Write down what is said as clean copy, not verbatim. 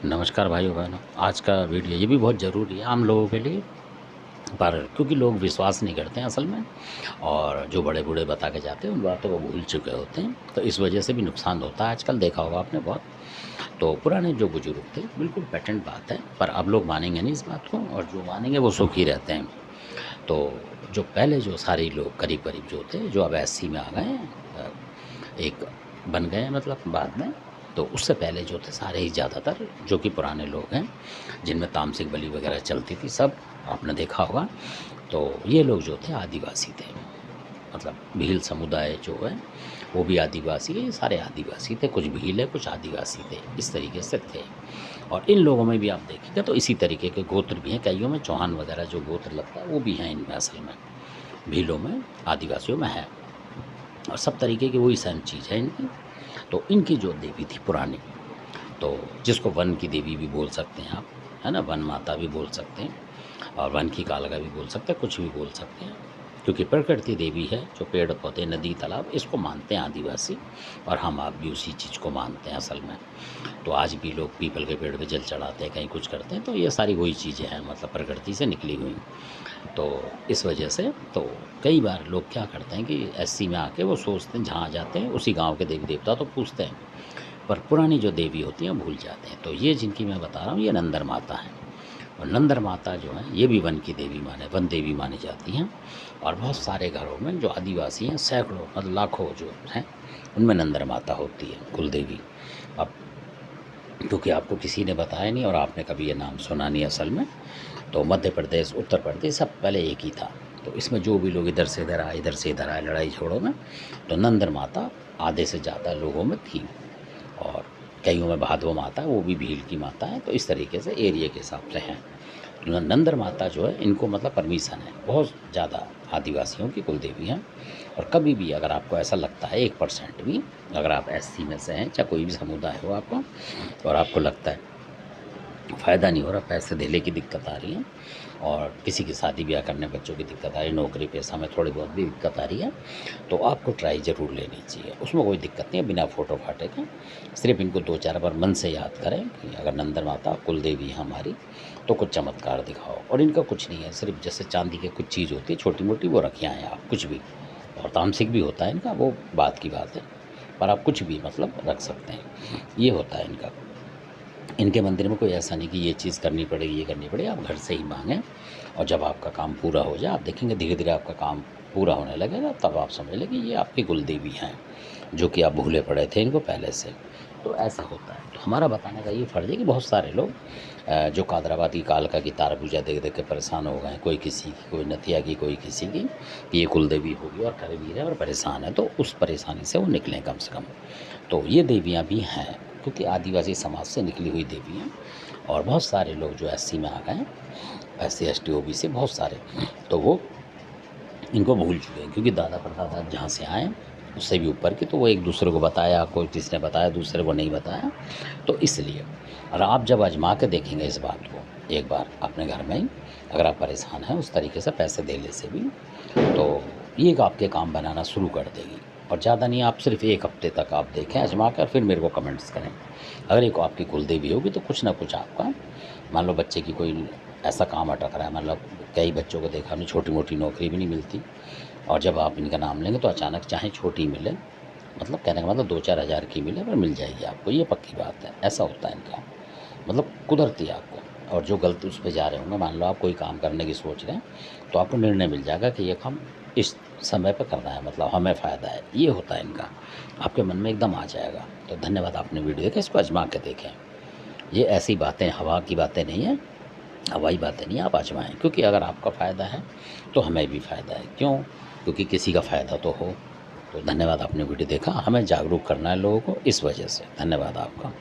नमस्कार भाइयों बहनों। आज का वीडियो ये भी बहुत ज़रूरी है आम लोगों के लिए, पर क्योंकि लोग विश्वास नहीं करते हैं असल में, और जो बड़े बूढ़े बता के जाते हैं उन बातों को भूल चुके होते हैं, तो इस वजह से भी नुकसान होता है। आजकल देखा होगा आपने बहुत। तो पुराने जो बुजुर्ग थे बिल्कुल पेटेंट बात है, पर अब लोग मानेंगे नहीं इस बात को, और जो मानेंगे वो सुखी रहते हैं। तो जो पहले जो सारे लोग करीब करीब जो थे, जो अब 80 में आ गए हैं, एक बन गए हैं मतलब बाद में, तो उससे पहले जो थे सारे ही ज़्यादातर जो कि पुराने लोग हैं, जिनमें तामसिक बलि वगैरह चलती थी, सब आपने देखा होगा। तो ये लोग जो थे आदिवासी थे, मतलब भील समुदाय जो है वो भी आदिवासी है, ये सारे आदिवासी थे, कुछ भील है कुछ आदिवासी थे, इस तरीके से थे। और इन लोगों में भी आप देखिएगा तो इसी तरीके के गोत्र भी हैं, कईयों में चौहान वगैरह जो गोत्र लगता है वो भी हैं इनमें, असल में भीलों में, आदिवासियों में है, और सब तरीके की वही सेम चीज़ है इनकी। तो इनकी जो देवी थी पुरानी, तो जिसको वन की देवी भी बोल सकते हैं आप, है ना, वन माता भी बोल सकते हैं, और वन की कालका भी बोल सकते हैं, कुछ भी बोल सकते हैं, क्योंकि प्रकृति देवी है। जो पेड़ पौधे नदी तालाब इसको मानते हैं आदिवासी, और हम आप भी उसी चीज़ को मानते हैं असल में। तो आज भी लोग पीपल के पेड़ पे जल चढ़ाते हैं, कहीं कुछ करते हैं, तो ये सारी वही चीज़ें हैं, मतलब प्रकृति से निकली हुई। तो इस वजह से तो कई बार लोग क्या करते हैं कि एससी में आके वो सोचते हैं, जहाँ जाते हैं उसी गांव के देवी देवता तो पूछते हैं, पर पुरानी जो देवी होती हैं भूल जाते हैं। तो ये जिनकी मैं बता रहा हूँ ये नंदर माता है, और नंदर माता जो है ये भी वन की देवी वन देवी मानी जाती हैं। और बहुत सारे घरों में जो आदिवासी हैं, सैकड़ों मतलब लाखों जो हैं, उनमें नंदर माता होती है, कुल देवी। अब क्योंकि आपको किसी ने बताया नहीं और आपने कभी ये नाम सुना नहीं असल में, तो मध्य प्रदेश उत्तर प्रदेश सब पहले एक ही था। तो इसमें जो भी लोग इधर से इधर आए, इधर से इधर आए लड़ाई झगड़ों में, तो नंदर माता आधे से ज़्यादा लोगों में थी। और कईयों में भादवा माता है, वो भी भील की माता है। तो इस तरीके से एरिया के हिसाब से हैं। नंदर माता जो है इनको मतलब परमिशन है, बहुत ज़्यादा आदिवासियों की कुल देवी हैं। और कभी भी अगर आपको ऐसा लगता है 1% भी, अगर आप एससी में से हैं, चाहे कोई भी समुदाय हो आपको, और आपको लगता है फ़ायदा नहीं हो रहा, पैसे धेले की दिक्कत आ रही है, और किसी की शादी ब्याह करने बच्चों की दिक्कत आ रही है, नौकरी पेशा में थोड़ी बहुत भी दिक्कत आ रही है, तो आपको ट्राई ज़रूर लेनी चाहिए। उसमें कोई दिक्कत नहीं है, बिना फ़ोटो फाटे के। सिर्फ इनको 2-4 बार मन से याद करें कि अगर नंदन माता कुल देवी है हमारी, तो कुछ चमत्कार दिखाओ। और इनका कुछ नहीं है, सिर्फ जैसे चांदी की कुछ चीज़ होती है छोटी मोटी, वो रखी आएँ आप, कुछ भी। और तामसिक भी होता है इनका, वो बात की बात है, पर आप कुछ भी मतलब रख सकते हैं, ये होता है इनका। इनके मंदिर में कोई ऐसा नहीं कि ये चीज़ करनी पड़ेगी, ये करनी पड़ेगी, आप घर से ही मांगें। और जब आपका काम पूरा हो जाए, आप देखेंगे धीरे धीरे आपका काम पूरा होने लगेगा, तब आप समझ लें कि ये आपकी कुल देवी हैं, जो कि आप भूले पड़े थे इनको पहले से। तो ऐसा होता है। तो हमारा बताने का ये फ़र्ज़ है कि बहुत सारे लोग जो कादराबाद की कालका की तार पूजा देख देख के परेशान हो गए, कोई किसी की, कोई नथिया की, कोई किसी की, कि ये कुल देवी होगी और कर भी रहे और परेशान है, तो उस परेशानी से वो निकलें कम से कम। तो ये देवियाँ भी हैं, क्योंकि आदिवासी समाज से निकली हुई देवी हैं। और बहुत सारे लोग जो एससी में आ गए हैं, एससी एसटी ओबीसी बहुत सारे, तो वो इनको भूल चुके हैं, क्योंकि दादा परदादा जहाँ से आए उससे भी ऊपर की, तो वो एक दूसरे को बताया, कोई किसने बताया, दूसरे को नहीं बताया। तो इसलिए और आप जब आजमा के देखेंगे इस बात को एक बार अपने घर में ही, अगर आप परेशान हैं उस तरीके से पैसे देने से भी, तो ये आपके काम बनाना शुरू कर देगी। और ज़्यादा नहीं, आप सिर्फ 1 हफ्ते तक आप देखें आजमा कर, फिर मेरे को कमेंट्स करें। अगर एक आपकी कुल देवी होगी तो कुछ ना कुछ आपका, मान लो बच्चे की कोई ऐसा काम अटक रहा है, मतलब कई बच्चों को देखा हमने, छोटी मोटी नौकरी भी नहीं मिलती, और जब आप इनका नाम लेंगे तो अचानक चाहे छोटी मिले, मतलब कहने का मतलब 2-4 हज़ार की मिले, पर मिल जाएगी आपको, ये पक्की बात है। ऐसा होता है इनका, मतलब कुदरती आपको। और जो गलत उस पे जा रहे होंगे, मान लो आप कोई काम करने की सोच रहे हैं, तो आपको निर्णय मिल जाएगा कि ये काम इस समय पे करना है, मतलब हमें फ़ायदा है, ये होता है इनका, आपके मन में एकदम आ जाएगा। तो धन्यवाद, आपने वीडियो देखा, इसको आजमा के देखें। ये ऐसी बातें हवा की बातें नहीं है, हवाई बातें नहीं, आप आजमाएँ, क्योंकि अगर आपका फ़ायदा है तो हमें भी फ़ायदा है। क्यों? क्योंकि किसी का फ़ायदा तो हो। तो धन्यवाद, आपने वीडियो देखा, हमें जागरूक करना है लोगों को, इस वजह से धन्यवाद आपका।